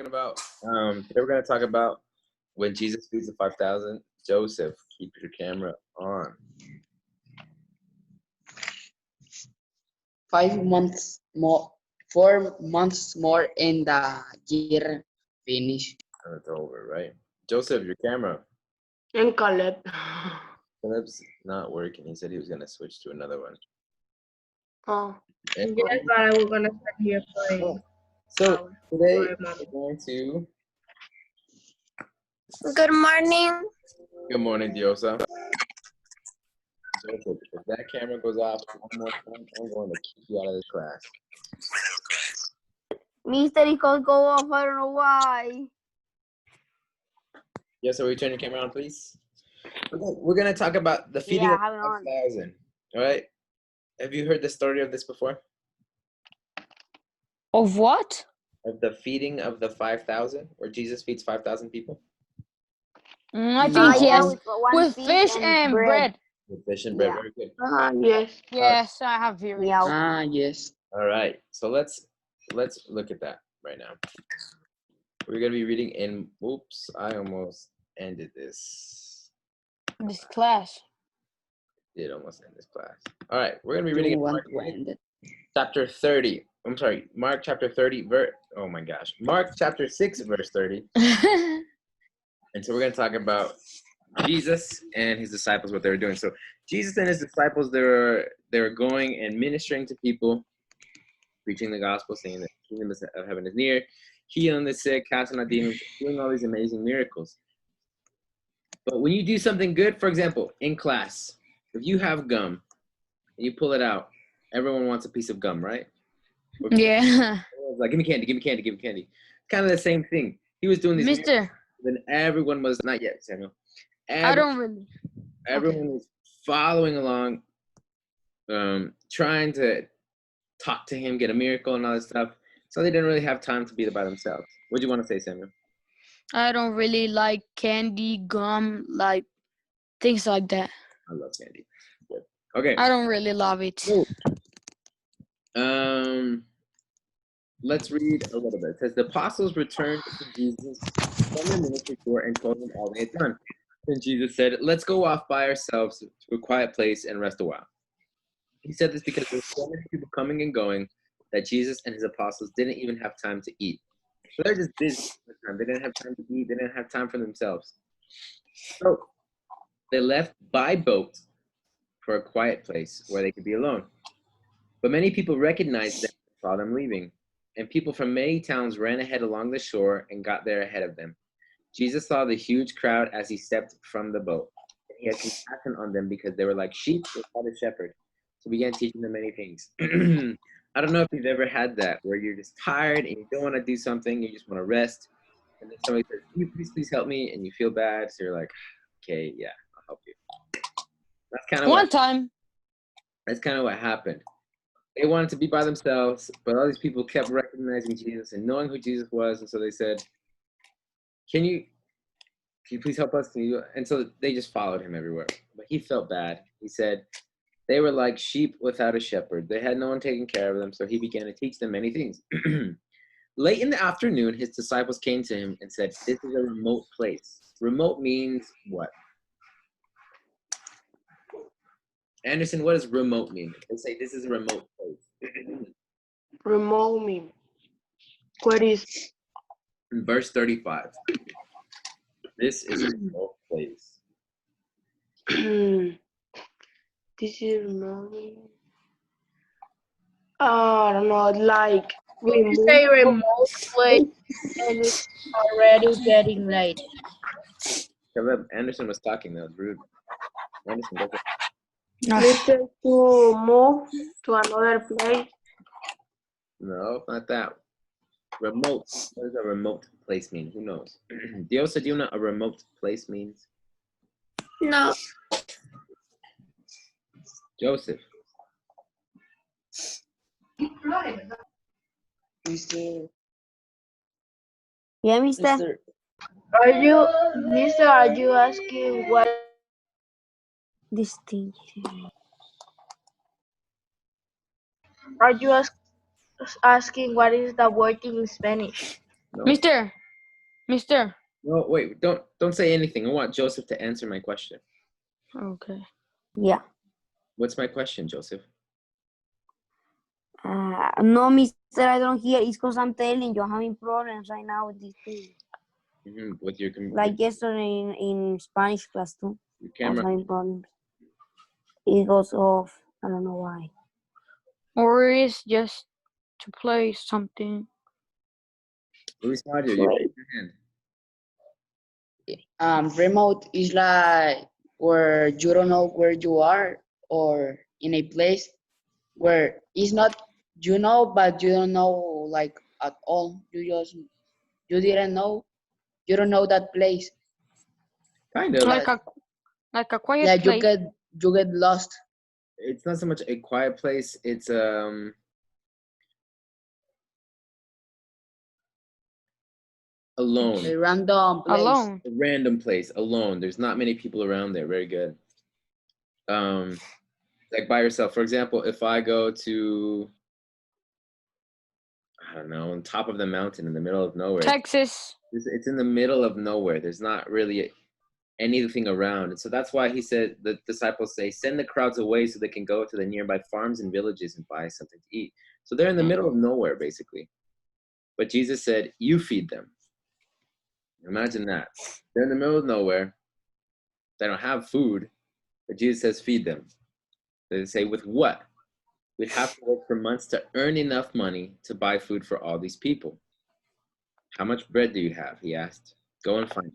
About today we're going to talk about when Jesus feeds the 5,000. Joseph, keep your camera on. 4 months more in the year finish. And it's over, right? Joseph, your camera. And Caleb. Caleb's not working. He said he was going to switch to another one. Oh. And- Yes, but I was gonna start here playing. So today we're going to. Good morning. Good morning, Diosa. Joseph, if that camera goes off one more time, I'm going to kick you out of this class. Mister, it could go off. I don't know why. Yes, so we turn your camera on, please. We're going to talk about the feeding Yeah, of I have it on. 5,000. All right. Have you heard the story of this before? Of what? Of the feeding of the 5,000, where Jesus feeds 5,000 people? I Yeah, think yes. one With fish fish and bread. With fish and bread. Yeah. Very good. Yes. Yes, I have here. Yeah. Yes. All right. So let's look at that right now. We're going to be reading in, oops, I almost ended this. This class. Did almost end this class. All right. We're going to be reading You in want Mark to end it? chapter 30. I'm sorry, Mark chapter 30, oh my gosh. Mark chapter 6, verse 30. And so we're going to talk about Jesus and his disciples, what they were doing. So Jesus and his disciples, they were going and ministering to people, preaching the gospel, saying that the kingdom of heaven is near, healing the sick, casting out demons, doing all these amazing miracles. But when you do something good, for example, in class, if you have gum and you pull it out, everyone wants a piece of gum, right? Yeah. Everyone's like, give me candy, give me candy, give me candy. Kind of the same thing. He was doing these miracles, Mister, then everyone was, not yet, Samuel. I don't really. Everyone was following along, trying to talk to him, get a miracle and all this stuff. So they didn't really have time to be by themselves. What do you want to say, Samuel? I don't really like candy, gum, like things like that. I love candy. Good. Okay. I don't really love it. So, let's read a little bit. It says, the apostles returned to Jesus from their ministry tour and told him all they had done. Then Jesus said, let's go off by ourselves to a quiet place and rest a while. He said this because there were so many people coming and going that Jesus and his apostles didn't even have time to eat. So they're just busy all the time. They didn't have time to eat. They didn't have time for themselves. So they left by boat for a quiet place where they could be alone. But many people recognized them and saw them leaving. And people from many towns ran ahead along the shore and got there ahead of them. Jesus saw the huge crowd as he stepped from the boat. And he had compassion on them because they were like sheep without a shepherd. So he began teaching them many things. I don't know if you've ever had that, where you're just tired and you don't want to do something, you just want to rest. And then somebody says, can you please help me? And you feel bad. So you're like, okay, yeah, I'll help you. That's kind of what happened. They wanted to be by themselves, but all these people kept recognizing Jesus and knowing who Jesus was. And so they said, can you please help us? And so they just followed him everywhere. But he felt bad. He said, they were like sheep without a shepherd. They had no one taking care of them. So he began to teach them many things. Late in the afternoon, his disciples came to him and said, this is a remote place. Remote means what? Anderson, what does remote mean? They say this is a remote place. Remote me. What is? In verse 35. This is a remote place. This is remote. I don't know, like You say remote place and it's already getting late. Caleb, Anderson was talking, that was rude. Anderson, go for it. Mister, to move to another place. No, not that. Remote. What does a remote place mean? Who knows? Diosa, do you know what a remote place means? No. Joseph. Mister. Yeah, Mister. Mister. Are you asking what Distinction. are you asking what is the word in Spanish? No. Mister. No, wait, don't say anything. I want Joseph to answer my question. Okay. Yeah. What's my question, Joseph? No, Mister, I don't hear. It's because I'm telling you, I'm having problems right now with this thing. With your Like yesterday in Spanish class too. I was camera. having problems. It goes off. I don't know why. Or is just to play something. Luis Mario, you raise your hand. Remote is like where you don't know where you are, or in a place where it's not you know, but you don't know like at all. You didn't know. You don't know that place. Kind of. Like a quiet Like place. you get lost. It's not so much a quiet place. It's alone. A random place. Alone. A random place, alone. There's not many people around there. Very good. Like by yourself. For example, if I go to, I don't know, on top of the mountain in the middle of nowhere. Texas. It's in the middle of nowhere. There's not really anything around. And so that's why he said, the disciples say, send the crowds away so they can go to the nearby farms and villages and buy something to eat. So they're in the middle of nowhere, basically. But Jesus said, you feed them. Imagine that. They're in the middle of nowhere. They don't have food, but Jesus says, feed them. They say, with what? We'd have to work for months to earn enough money to buy food for all these people. How much bread do you have? He asked. Go and find it.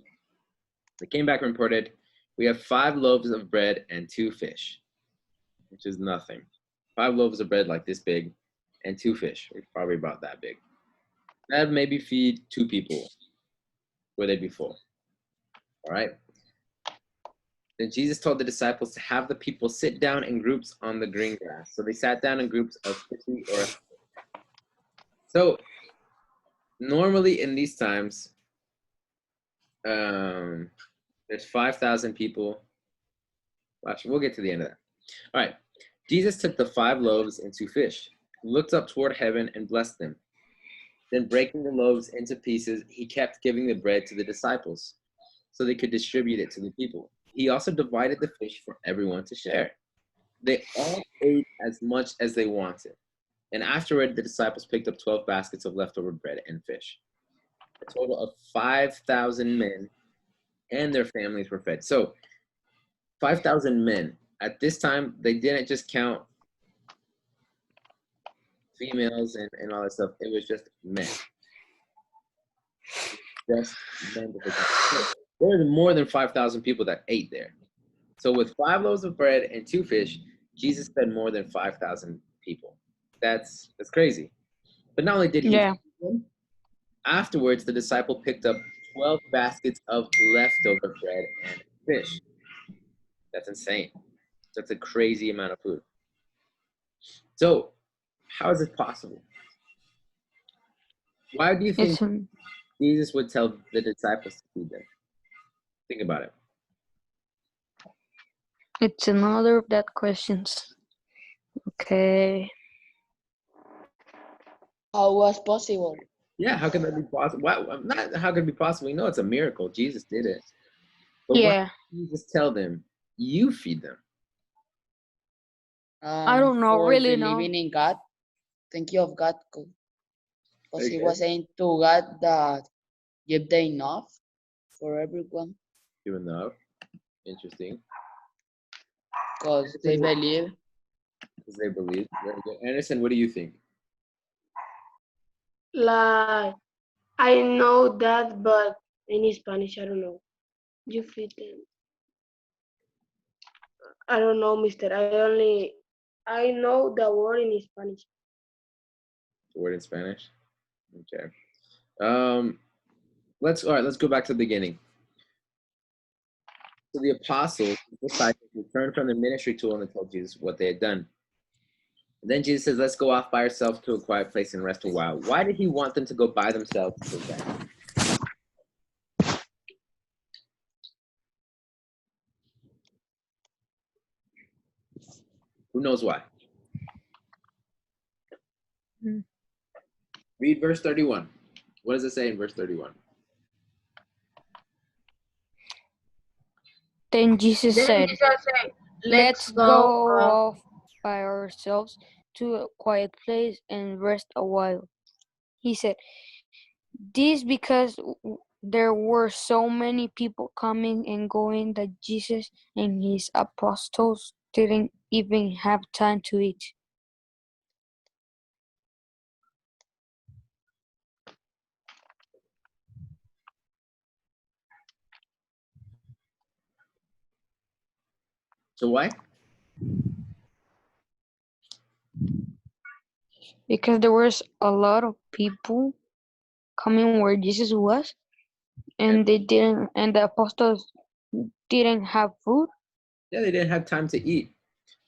They came back and reported, we have 5 loaves of bread and 2 fish, which is nothing. 5 loaves of bread like this big and 2 fish, which probably about that big. That'd maybe feed 2 people where they'd be full. All right. Then Jesus told the disciples to have the people sit down in groups on the green grass. So they sat down in groups of 50 or 100. So normally in these times, there's 5,000 people. Watch, we'll get to the end of that. All right. Jesus took the 5 loaves and 2 fish, looked up toward heaven and blessed them. Then breaking the loaves into pieces, he kept giving the bread to the disciples so they could distribute it to the people. He also divided the fish for everyone to share. They all ate as much as they wanted. And afterward, the disciples picked up 12 baskets of leftover bread and fish. A total of 5,000 men and their families were fed. So 5,000 men. At this time, they didn't just count females and all that stuff. It was just men. Just men. There were more than 5,000 people that ate there. So with 5 loaves of bread and 2 fish, Jesus fed more than 5,000 people. That's crazy. But not only did he feed them, afterwards the disciple picked up 12 baskets of leftover bread and fish. That's insane. That's a crazy amount of food. So how is this possible? Why do you think Jesus would tell the disciples to feed them? Think about it. It's another of that questions. Okay. How was possible? Yeah, how could that be possible? Not how could it be possible? We know it's a miracle. Jesus did it. But why did Jesus tell them, you feed them? I don't know, For really know. believing in God. Thank you of God. Because he Okay. was saying to God that give them enough for everyone. Give enough. Interesting. Because they believe. Because they believe. Very good. Anderson, what do you think? Like, I know that, but in Spanish, I don't know. You feed them. I don't know, mister. I know the word in Spanish. The word in Spanish? Okay. Let's go back to the beginning. So the apostles, the disciples, returned from their ministry tour and told Jesus what they had done. And then Jesus says, let's go off by ourselves to a quiet place and rest a while. Why did he want them to go by themselves to rest? Who knows why? Read verse 31. What does it say in verse 31? Then Jesus Then said, Jesus said, let's let's go go. off by ourselves to a quiet place and rest a while. He said, this because there were so many people coming and going that Jesus and his apostles didn't even have time to eat. So why? Because there was a lot of people coming where Jesus was, and the apostles didn't have food. Yeah, they didn't have time to eat.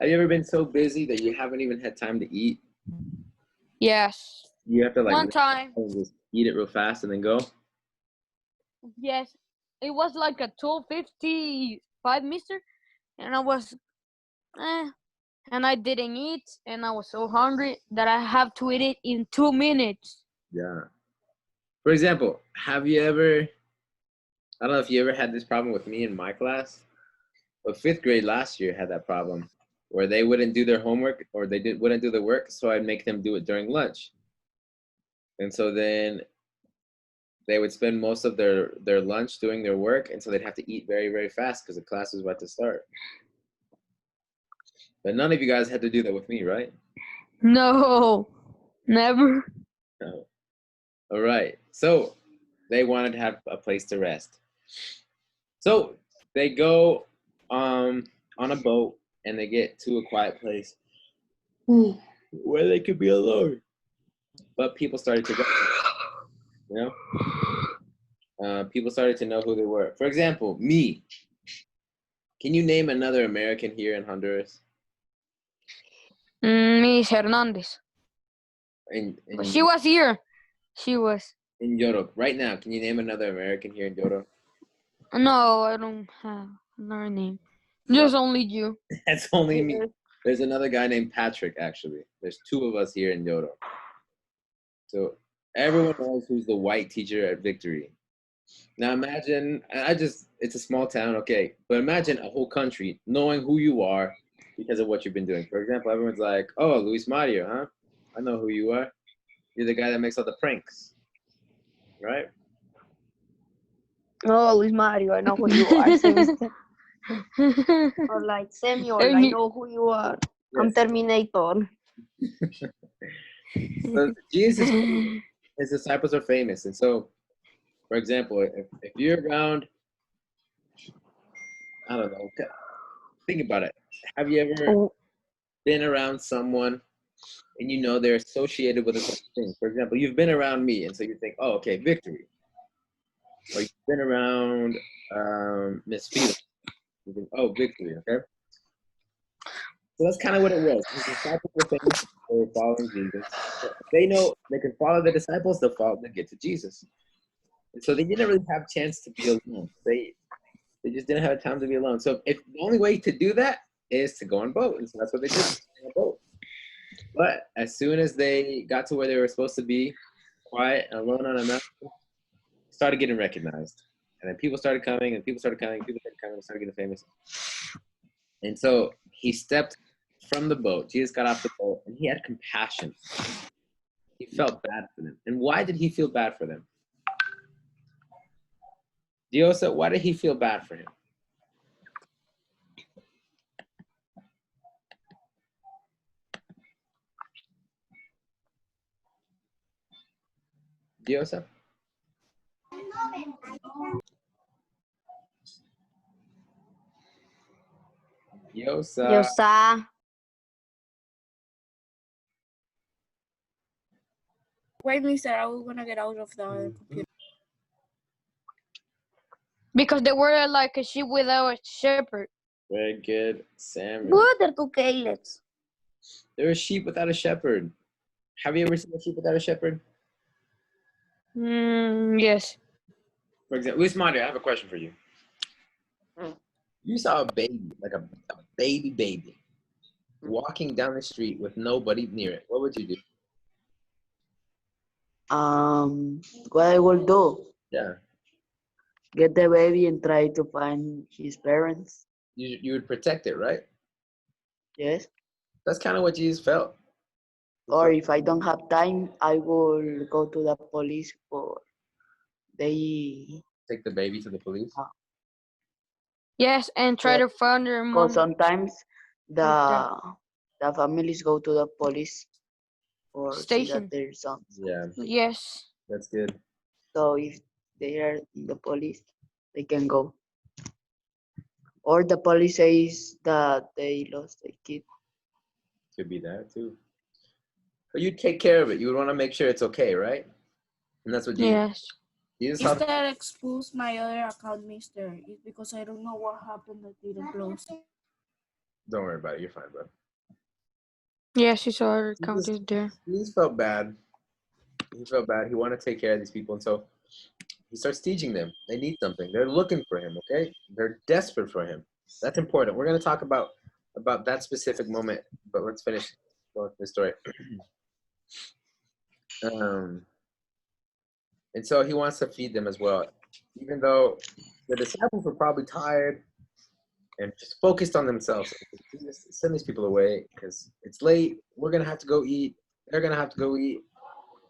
Have you ever been so busy that you haven't even had time to eat? Yes. You have to like One time, just eat it real fast and then go. yes, it was like a 12:55, mister, and I was, and I didn't eat, and I was so hungry that I have to eat it in 2 minutes. Yeah. For example, have you ever, I don't know if you ever had this problem with me in my class, but fifth grade last year had that problem where they wouldn't do their homework or wouldn't do the work, so I'd make them do it during lunch. And so then they would spend most of their lunch doing their work, and so they'd have to eat very, very fast because the class was about to start. But none of you guys had to do that with me, right? No, never. No. All right. So they wanted to have a place to rest. So they go on a boat and they get to a quiet place where they could be alone. But people started to recognize, people started to know who they were. For example, me. Can you name another American here in Honduras? Miss Hernandez. In She was here. She was. in Europe right now. Can you name another American here in Europe? No, I don't have another name. No. Just only you. That's only me. There's another guy named Patrick, actually. There's two of us here in Yodo. So everyone knows who's the white teacher at Victory. Now imagine, it's a small town, okay, but imagine a whole country knowing who you are because of what you've been doing. For example, everyone's like, oh, Luis Mario, huh? I know who you are. You're the guy that makes all the pranks, right? Oh, Luis Mario, I know who you are. Or like Samuel, I know who you are. I'm Yes. Terminator. So Jesus, his disciples are famous. And so, for example, if you're around, I don't know, think about it. Have you ever been around someone and you know they're associated with a certain thing? For example, you've been around me, and so you think, oh, okay, Victory. Or you've been around Miss Felix. You think, oh, Victory, okay? So that's kind of what it was. His disciples were famous. They were following Jesus. They know they can follow the disciples, they'll get to Jesus. And so they didn't really have a chance to be alone. They just didn't have time to be alone. So if the only way to do that is to go on boat. And so that's what they did, on a boat. But as soon as they got to where they were supposed to be, quiet and alone on a mountain, started getting recognized. And then people started coming, and people started coming, and started getting famous. And so he stepped from the boat. Jesus got off the boat, and he had compassion. He felt bad for them. And why did he feel bad for them? Diosa, why did he feel bad for him? Diosa? Diosa. Wait, mister, I was gonna get out of the computer. Because they were like a sheep without a shepherd. Very good, Samuel. Good, they're two Calebs. They're a sheep without a shepherd. Have you ever seen a sheep without a shepherd? Yes. For example, Luis Mario, I have a question for you. You saw a baby, like a baby, walking down the street with nobody near it. What would you do? What I will do? Yeah. Get the baby and try to find his parents. You would protect it, right? Yes. That's kind of what Jesus felt. He Or felt- if I don't have time, I will go to the police for they. Take the baby to the police. Yes, and try to find their Because mom. sometimes Dad. the families go to the police or see that Station. their sons. Yeah, Yes. that's good. So if they are in the police, they can go. Or the police says that they lost a kid. Could be that too. But you take care of it. You would want to make sure it's okay, right? And that's what Jesus. Yes. Jesus Is taught. that expose my other account, mister? It's because I don't know what happened that didn't close. Don't worry about it. You're fine, bro. Yes, his other account Jesus, is there. Jesus felt bad. He felt bad. He wanted to take care of these people, and so he starts teaching them. They need something. They're looking for him. Okay, they're desperate for him. That's important. We're going to talk about that specific moment, but let's finish going through the story. And so he wants to feed them as well, even though the disciples were probably tired and just focused on themselves. Jesus, send these people away because it's late. We're gonna have to go eat. They're gonna have to go eat.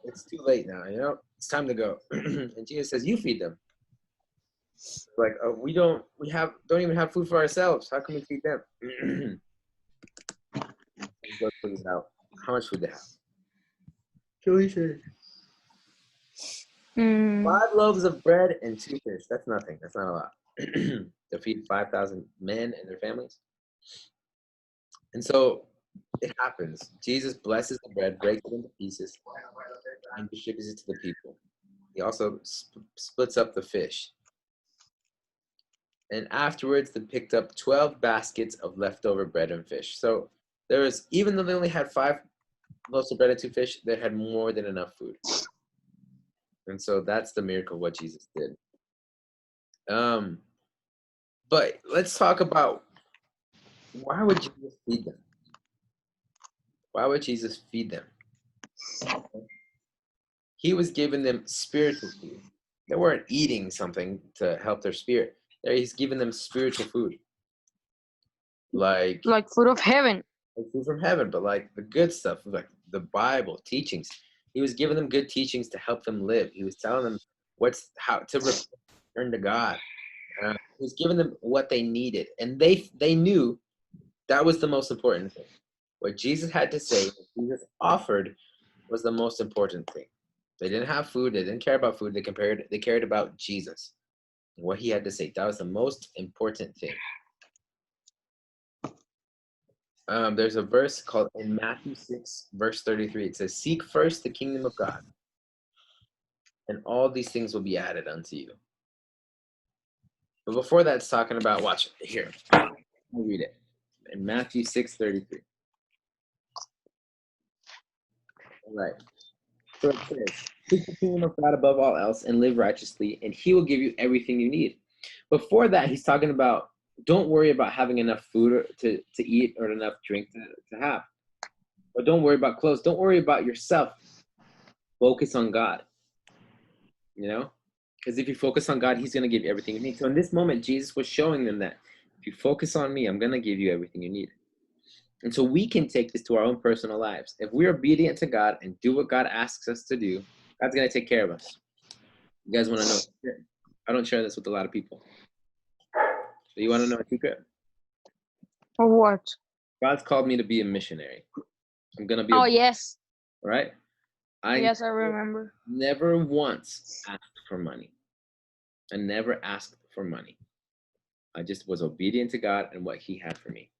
It's too late now. You know, it's time to go. And Jesus says, "You feed them." Like we don't even have food for ourselves. How can we feed them? Let's figure it out. How much food they have? So he said, 5 loaves of bread and 2 fish. That's nothing. That's not a lot. To feed 5,000 men and their families. And so it happens. Jesus blesses the bread, breaks it into pieces, and distributes it to the people. He also splits up the fish. And afterwards, they picked up 12 baskets of leftover bread and fish. So there was, even though they only had 5 loaves of bread and 2 fish, they had more than enough food. And so that's the miracle of what Jesus did. But let's talk about, why would Jesus feed them? Why would Jesus feed them? He was giving them spiritual food. They weren't eating something to help their spirit. He's giving them spiritual food. Like food of heaven. food from heaven, but like the good stuff, like the Bible, teachings. He was giving them good teachings to help them live. He was telling them how to return to God. He was giving them what they needed. And they knew that was the most important thing. What Jesus had to say, what Jesus offered, was the most important thing. They didn't have food. They didn't care about food. They cared about Jesus and what he had to say. That was the most important thing. There's a verse called in Matthew 6, verse 33. It says, "Seek first the kingdom of God, and all these things will be added unto you." But before that's talking about, watch it here. I'll read it. In Matthew 6:33. All right. So it says, "Seek the kingdom of God above all else and live righteously, and he will give you everything you need." Before that, he's talking about, don't worry about having enough food to eat or enough drink to have. Or don't worry about clothes. Don't worry about yourself. Focus on God. You know? Because if you focus on God, he's going to give you everything you need. So in this moment, Jesus was showing them that if you focus on me, I'm going to give you everything you need. And so we can take this to our own personal lives. If we're obedient to God and do what God asks us to do, God's going to take care of us. You guys want to know? I don't share this with a lot of people. So you want to know a secret? Or what? God's called me to be a missionary. I'm going to be Yes. right? I Yes, I remember. never once asked for money. I never asked for money. I just was obedient to God and what he had for me.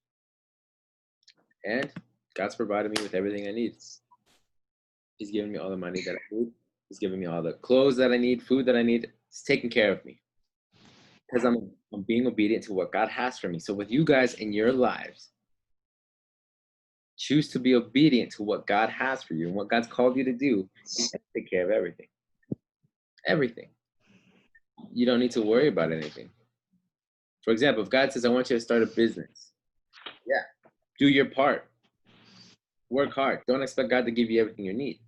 And God's provided me with everything I need. He's given me all the money that I need. He's given me all the clothes that I need, food that I need. He's taking care of me. Because I'm being obedient to what God has for me. So with you guys in your lives, choose to be obedient to what God has for you and what God's called you to do. He's going to take care of everything. Everything. You don't need to worry about anything. For example, if God says, I want you to start a business, yeah, do your part. Work hard. Don't expect God to give you everything you need.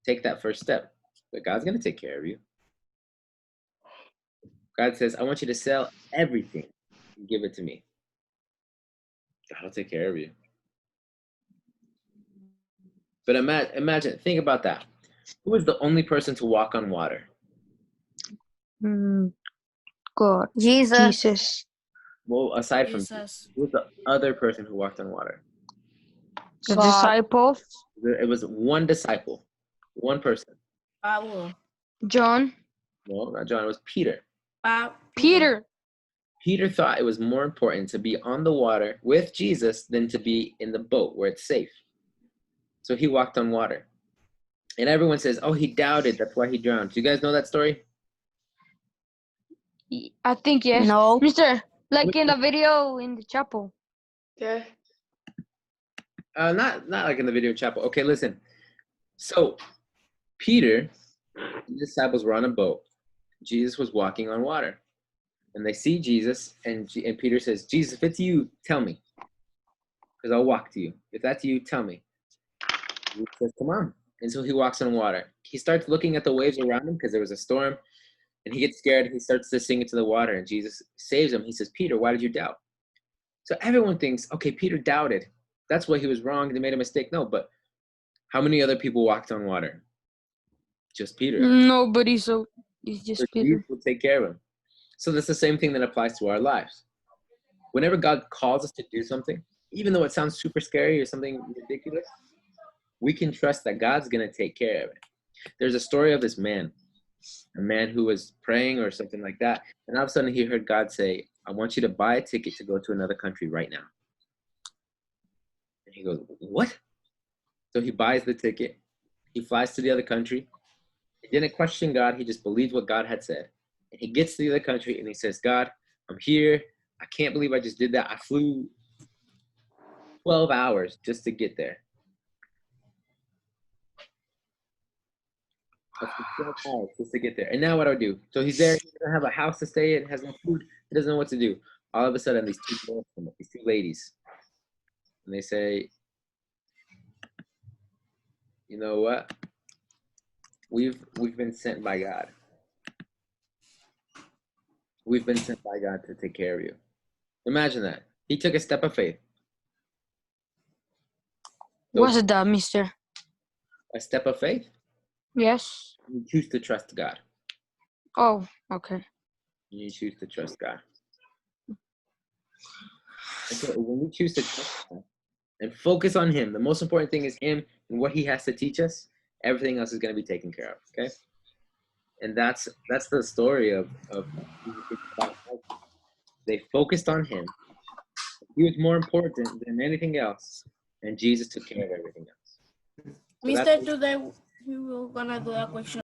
Take that first step. but God's going to take care of you. God says, I want you to sell everything and give it to me. God will take care of you. But imagine, think about that. Who was the only person to walk on water? God. Jesus. Jesus. Well, aside from Jesus. who was the other person who walked on water? The God. disciples. It was one disciple, one person. Pablo. John. No, not John. It was Peter. Peter. Peter thought it was more important to be on the water with Jesus than to be in the boat where it's safe. So he walked on water. And everyone says, oh, he doubted. That's why he drowned. Do you guys know that story? I think yes. No. Mister, like in the video in the chapel. Yeah. Not like in the video chapel. Okay, listen. So Peter and the disciples were on a boat. Jesus was walking on water. And they see Jesus, and Peter says, Jesus, if it's you, tell me. Because I'll walk to you. If that's you, tell me. He says, come on. And so he walks on water. He starts looking at the waves around him because there was a storm. And he gets scared. He starts to sink into the water. And Jesus saves him. He says, Peter, why did you doubt? So everyone thinks, okay, Peter doubted. That's why he was wrong. They made a mistake. No, but how many other people walked on water? Just Peter. Nobody, so it's just So Peter. Jesus will take care of him. So that's the same thing that applies to our lives. Whenever God calls us to do something, even though it sounds super scary or something ridiculous, we can trust that God's going to take care of it. There's a story of this man, a man who was praying or something like that, and all of a sudden he heard God say, I want you to buy a ticket to go to another country right now. And he goes, what? So he buys the ticket. He flies to the other country. He didn't question God. He just believed what God had said. And he gets to the other country and he says, God, I'm here. I can't believe I just did that. I flew 12 hours just to get there. I flew 12 hours just to get there. And now what do I do? So he's there. He doesn't have a house to stay in. Has no food. He doesn't know what to do. All of a sudden, these two girls come up, these two ladies. And they say, you know what? We've been sent by God. We've been sent by God to take care of you. Imagine that. He took a step of faith. What's that, mister? A step of faith? Yes. You choose to trust God. Oh, okay. You choose to trust God. And so when we choose to trust God and focus on Him, the most important thing is Him and what He has to teach us. Everything else is going to be taken care of. Okay? And that's the story of they focused on Him. He was more important than anything else, and Jesus took care of everything else. So Mister, today we will gonna do a question.